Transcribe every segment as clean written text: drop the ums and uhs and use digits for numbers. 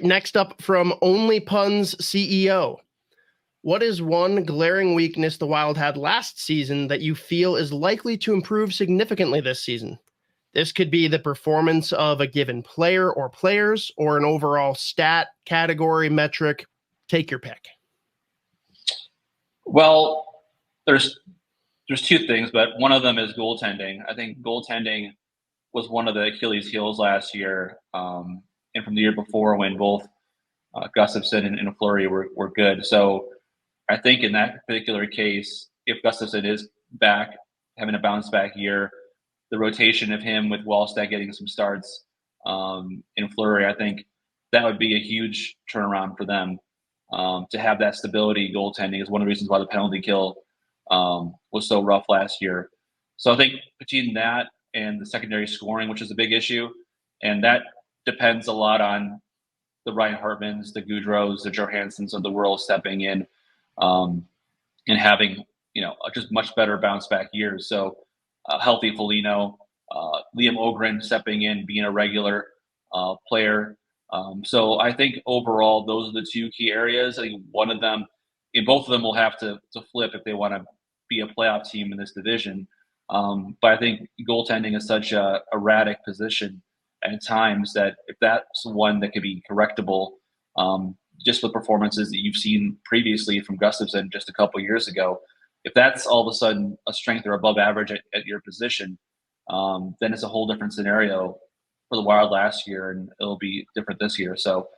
Next up from Only Puns CEO. What is one glaring weakness the Wild had last season that you feel is likely to improve significantly this season? This could be the performance of a given player or players, or an overall stat, category, metric. Take your pick. Well, there's two things, but one of them is goaltending. I think goaltending was one of the Achilles heels last year, and from the year before when both Gustafsson and Fleury were good. So I think in that particular case, if Gustafsson is back, having a bounce back year, the rotation of him with Wallstedt getting some starts in Fleury, I think that would be a huge turnaround for them. To have that stability goaltending is one of the reasons why the penalty kill was so rough last year. So I think between that and the secondary scoring, which is a big issue, and that depends a lot on the Ryan Hartmans, the Goudreaus, the Johanssons of the world stepping in and having, just much better bounce back years. So healthy Foligno, Liam Ogren stepping in, being a regular player. So I think overall, those are the two key areas. I think one of them, both of them will have to flip if they want to be a playoff team in this division. But I think goaltending is such a erratic position at times that if that's one that could be correctable, just with performances that you've seen previously from Gustafsson just a couple years ago, if that's all of a sudden a strength or above average at your position, then it's a whole different scenario for the Wild last year, and it'll be different this year. So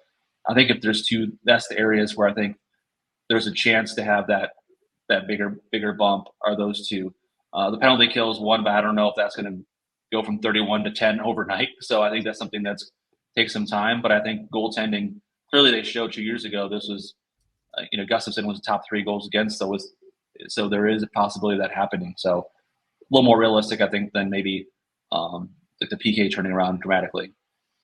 I think if there's two, that's the areas where I think there's a chance to have that bigger bump are those two. The penalty kill is one, but I don't know if that's going to go from 31 to 10 overnight. So I think that's something that's takes some time. But I think goaltending, clearly they showed 2 years ago this was, Gustafsson was top 3 goals against, so there is a possibility of that happening. So a little more realistic, I think, than maybe the PK turning around dramatically.